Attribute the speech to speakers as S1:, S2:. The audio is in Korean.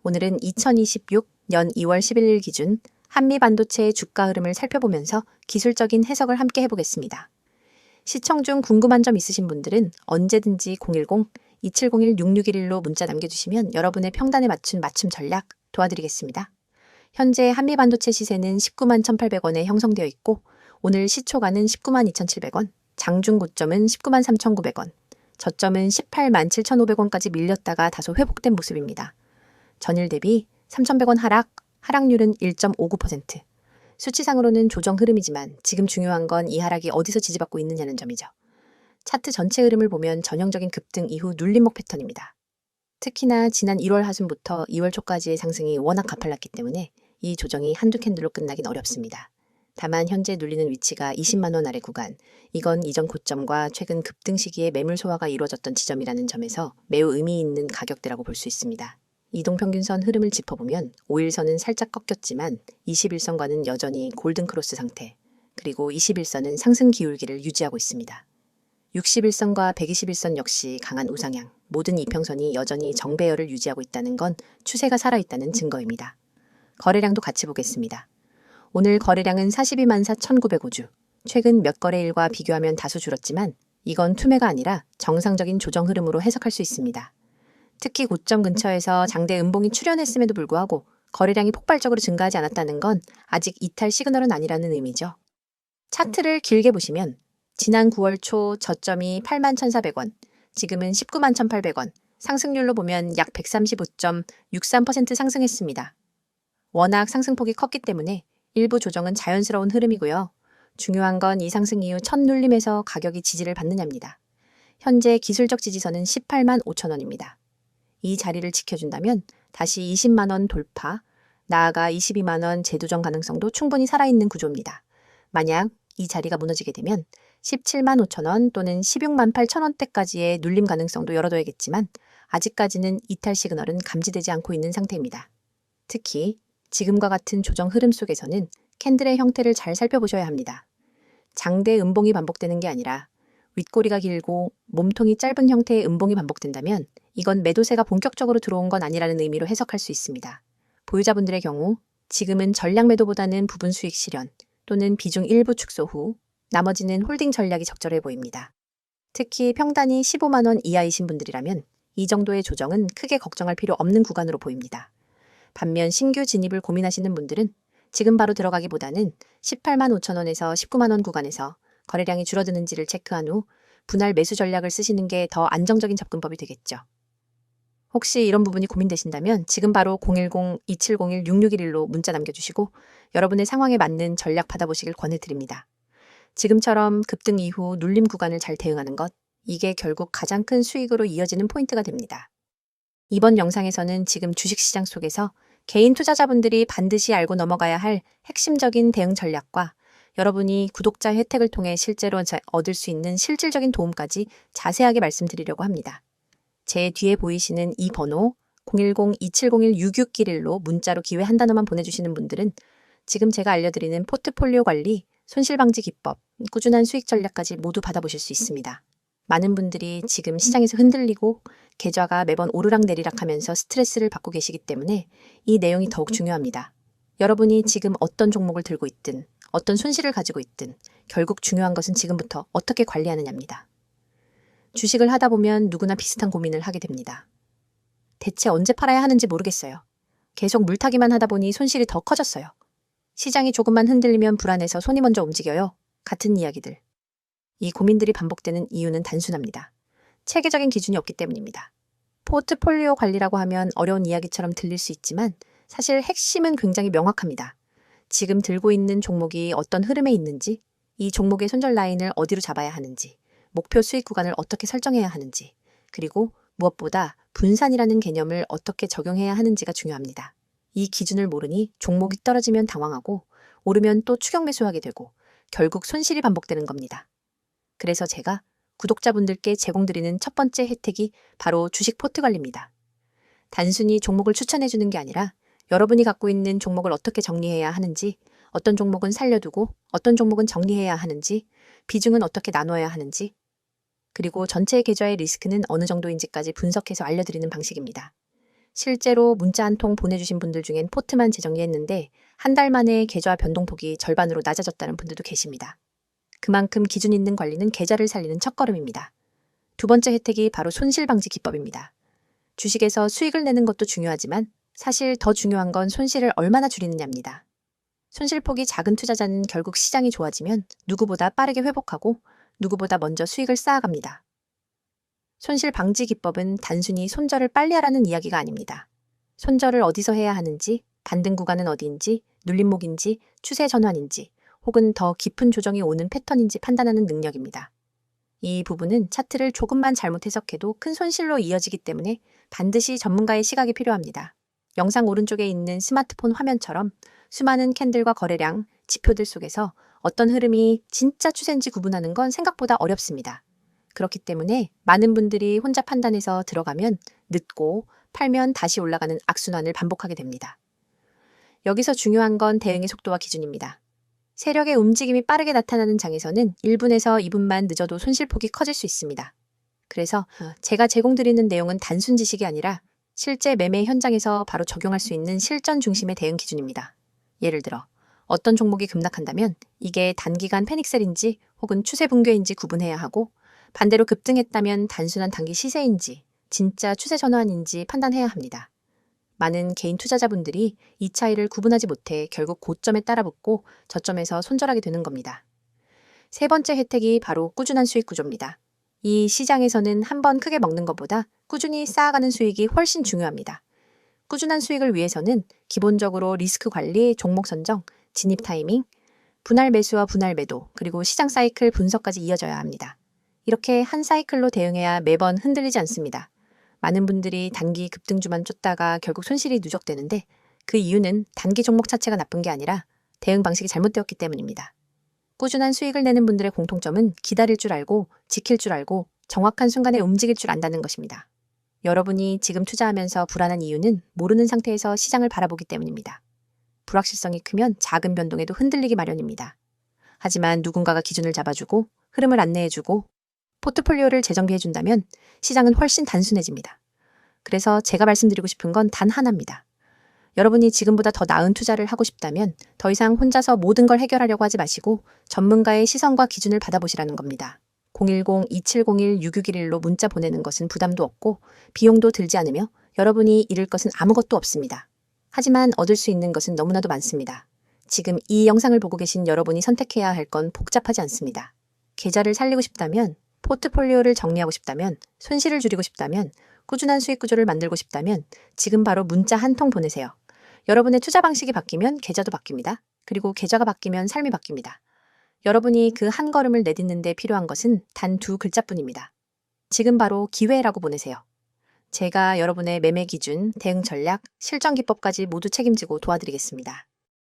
S1: 오늘은 2026년 2월 11일 기준 한미반도체의 주가 흐름을 살펴보면서 기술적인 해석을 함께 해보겠습니다. 시청 중 궁금한 점 있으신 분들은 언제든지 010-2701-6611로 문자 남겨주시면 여러분의 평단에 맞춘 맞춤 전략 도와드리겠습니다. 현재 한미반도체 시세는 191,800원에 1,800원에 형성되어 있고 오늘 시초가는 192,2,700원, 장중 고점은 193,900원, 저점은 187,500원까지 밀렸다가 다소 회복된 모습입니다. 전일 대비 3,100원 하락률은 1.59%. 수치상으로는 조정 흐름이지만 지금 중요한 건 이 하락이 어디서 지지받고 있느냐는 점이죠. 차트 전체 흐름을 보면 전형적인 급등 이후 눌림목 패턴입니다. 특히나 지난 1월 하순부터 2월 초까지의 상승이 워낙 가팔랐기 때문에 이 조정이 한두 캔들로 끝나긴 어렵습니다. 다만 현재 눌리는 위치가 20만 원 아래 구간, 이건 이전 고점과 최근 급등 시기에 매물 소화가 이루어졌던 지점이라는 점에서 매우 의미 있는 가격대라고 볼 수 있습니다. 이동평균선 흐름을 짚어보면 5일선은 살짝 꺾였지만 21선과는 여전히 골든크로스 상태, 그리고 21선은 상승 기울기를 유지하고 있습니다. 61선과 121선 역시 강한 우상향, 모든 이평선이 여전히 정배열을 유지하고 있다는 건 추세가 살아있다는 증거입니다. 거래량도 같이 보겠습니다. 오늘 거래량은 42만 4,905주, 최근 몇 거래일과 비교하면 다소 줄었지만 이건 투매가 아니라 정상적인 조정 흐름으로 해석할 수 있습니다. 특히 고점 근처에서 장대 음봉이 출현했음에도 불구하고 거래량이 폭발적으로 증가하지 않았다는 건 아직 이탈 시그널은 아니라는 의미죠. 차트를 길게 보시면 지난 9월 초 저점이 81,400원, 지금은 191,800원, 상승률로 보면 약 135.63% 상승했습니다. 워낙 상승폭이 컸기 때문에 일부 조정은 자연스러운 흐름이고요. 중요한 건 이 상승 이후 첫 눌림에서 가격이 지지를 받느냐입니다. 현재 기술적 지지선은 18만 5천 원입니다. 이 자리를 지켜준다면 다시 20만 원 돌파, 나아가 22만 원 재조정 가능성도 충분히 살아있는 구조입니다. 만약 이 자리가 무너지게 되면 17만 5천 원 또는 16만 8천 원대까지의 눌림 가능성도 열어둬야겠지만 아직까지는 이탈 시그널은 감지되지 않고 있는 상태입니다. 특히 지금과 같은 조정 흐름 속에서는 캔들의 형태를 잘 살펴보셔야 합니다. 장대 음봉이 반복되는 게 아니라 윗꼬리가 길고 몸통이 짧은 형태의 음봉이 반복된다면 이건 매도세가 본격적으로 들어온 건 아니라는 의미로 해석할 수 있습니다. 보유자분들의 경우 지금은 전량 매도보다는 부분 수익 실현 또는 비중 일부 축소 후 나머지는 홀딩 전략이 적절해 보입니다. 특히 평단이 15만 원 이하이신 분들이라면 이 정도의 조정은 크게 걱정할 필요 없는 구간으로 보입니다. 반면 신규 진입을 고민하시는 분들은 지금 바로 들어가기보다는 18만 5천 원에서 19만 원 구간에서 거래량이 줄어드는지를 체크한 후 분할 매수 전략을 쓰시는 게 더 안정적인 접근법이 되겠죠. 혹시 이런 부분이 고민되신다면 지금 바로 010-2701-6611로 문자 남겨주시고 여러분의 상황에 맞는 전략 받아보시길 권해드립니다. 지금처럼 급등 이후 눌림 구간을 잘 대응하는 것, 이게 결국 가장 큰 수익으로 이어지는 포인트가 됩니다. 이번 영상에서는 지금 주식시장 속에서 개인 투자자분들이 반드시 알고 넘어가야 할 핵심적인 대응 전략과 여러분이 구독자 혜택을 통해 실제로 얻을 수 있는 실질적인 도움까지 자세하게 말씀드리려고 합니다. 제 뒤에 보이시는 이 번호 010-2701-6611로 문자로 기회 한 단어만 보내주시는 분들은 지금 제가 알려드리는 포트폴리오 관리, 손실방지 기법, 꾸준한 수익 전략까지 모두 받아보실 수 있습니다. 많은 분들이 지금 시장에서 흔들리고 계좌가 매번 오르락내리락 하면서 스트레스를 받고 계시기 때문에 이 내용이 더욱 중요합니다. 여러분이 지금 어떤 종목을 들고 있든 어떤 손실을 가지고 있든 결국 중요한 것은 지금부터 어떻게 관리하느냐입니다. 주식을 하다 보면 누구나 비슷한 고민을 하게 됩니다. 대체 언제 팔아야 하는지 모르겠어요. 계속 물타기만 하다 보니 손실이 더 커졌어요. 시장이 조금만 흔들리면 불안해서 손이 먼저 움직여요. 같은 이야기들. 이 고민들이 반복되는 이유는 단순합니다. 체계적인 기준이 없기 때문입니다. 포트폴리오 관리라고 하면 어려운 이야기처럼 들릴 수 있지만 사실 핵심은 굉장히 명확합니다. 지금 들고 있는 종목이 어떤 흐름에 있는지, 이 종목의 손절 라인을 어디로 잡아야 하는지, 목표 수익 구간을 어떻게 설정해야 하는지, 그리고 무엇보다 분산이라는 개념을 어떻게 적용해야 하는지가 중요합니다. 이 기준을 모르니 종목이 떨어지면 당황하고 오르면 또 추격 매수하게 되고 결국 손실이 반복되는 겁니다. 그래서 제가 구독자분들께 제공드리는 첫 번째 혜택이 바로 주식 포트 관리입니다. 단순히 종목을 추천해주는 게 아니라 여러분이 갖고 있는 종목을 어떻게 정리해야 하는지, 어떤 종목은 살려두고 어떤 종목은 정리해야 하는지, 비중은 어떻게 나눠야 하는지, 그리고 전체 계좌의 리스크는 어느 정도인지까지 분석해서 알려드리는 방식입니다. 실제로 문자 한 통 보내주신 분들 중엔 포트만 재정리했는데 한 달 만에 계좌 변동폭이 절반으로 낮아졌다는 분들도 계십니다. 그만큼 기준 있는 관리는 계좌를 살리는 첫걸음입니다. 두 번째 혜택이 바로 손실방지 기법입니다. 주식에서 수익을 내는 것도 중요하지만 사실 더 중요한 건 손실을 얼마나 줄이느냐입니다. 손실폭이 작은 투자자는 결국 시장이 좋아지면 누구보다 빠르게 회복하고 누구보다 먼저 수익을 쌓아갑니다. 손실 방지 기법은 단순히 손절을 빨리 하라는 이야기가 아닙니다. 손절을 어디서 해야 하는지, 반등 구간은 어디인지, 눌림목인지, 추세 전환인지, 혹은 더 깊은 조정이 오는 패턴인지 판단하는 능력입니다. 이 부분은 차트를 조금만 잘못 해석해도 큰 손실로 이어지기 때문에 반드시 전문가의 시각이 필요합니다. 영상 오른쪽에 있는 스마트폰 화면처럼 수많은 캔들과 거래량, 지표들 속에서 어떤 흐름이 진짜 추세인지 구분하는 건 생각보다 어렵습니다. 그렇기 때문에 많은 분들이 혼자 판단해서 들어가면 늦고 팔면 다시 올라가는 악순환을 반복하게 됩니다. 여기서 중요한 건 대응의 속도와 기준입니다. 세력의 움직임이 빠르게 나타나는 장에서는 1분에서 2분만 늦어도 손실폭이 커질 수 있습니다. 그래서 제가 제공드리는 내용은 단순 지식이 아니라 실제 매매 현장에서 바로 적용할 수 있는 실전 중심의 대응 기준입니다. 예를 들어 어떤 종목이 급락한다면 이게 단기간 패닉셀인지 혹은 추세 붕괴인지 구분해야 하고 반대로 급등했다면 단순한 단기 시세인지 진짜 추세 전환인지 판단해야 합니다. 많은 개인 투자자분들이 이 차이를 구분하지 못해 결국 고점에 따라붙고 저점에서 손절하게 되는 겁니다. 세 번째 혜택이 바로 꾸준한 수익 구조입니다. 이 시장에서는 한 번 크게 먹는 것보다 꾸준히 쌓아가는 수익이 훨씬 중요합니다. 꾸준한 수익을 위해서는 기본적으로 리스크 관리, 종목 선정, 진입 타이밍, 분할 매수와 분할 매도, 그리고 시장 사이클 분석까지 이어져야 합니다. 이렇게 한 사이클로 대응해야 매번 흔들리지 않습니다. 많은 분들이 단기 급등주만 쫓다가 결국 손실이 누적되는데 그 이유는 단기 종목 자체가 나쁜 게 아니라 대응 방식이 잘못되었기 때문입니다. 꾸준한 수익을 내는 분들의 공통점은 기다릴 줄 알고 지킬 줄 알고 정확한 순간에 움직일 줄 안다는 것입니다. 여러분이 지금 투자하면서 불안한 이유는 모르는 상태에서 시장을 바라보기 때문입니다. 불확실성이 크면 작은 변동에도 흔들리기 마련입니다. 하지만 누군가가 기준을 잡아주고 흐름을 안내해주고 포트폴리오를 재정비해준다면 시장은 훨씬 단순해집니다. 그래서 제가 말씀드리고 싶은 건 단 하나입니다. 여러분이 지금보다 더 나은 투자를 하고 싶다면 더 이상 혼자서 모든 걸 해결하려고 하지 마시고 전문가의 시선과 기준을 받아보시라는 겁니다. 010-2701-6611로 문자 보내는 것은 부담도 없고 비용도 들지 않으며 여러분이 잃을 것은 아무것도 없습니다. 하지만 얻을 수 있는 것은 너무나도 많습니다. 지금 이 영상을 보고 계신 여러분이 선택해야 할 건 복잡하지 않습니다. 계좌를 살리고 싶다면, 포트폴리오를 정리하고 싶다면, 손실을 줄이고 싶다면, 꾸준한 수익 구조를 만들고 싶다면 지금 바로 문자 한 통 보내세요. 여러분의 투자 방식이 바뀌면 계좌도 바뀝니다. 그리고 계좌가 바뀌면 삶이 바뀝니다. 여러분이 그 한 걸음을 내딛는 데 필요한 것은 단 두 글자뿐입니다. 지금 바로 기회라고 보내세요. 제가 여러분의 매매 기준, 대응 전략, 실전 기법까지 모두 책임지고 도와드리겠습니다.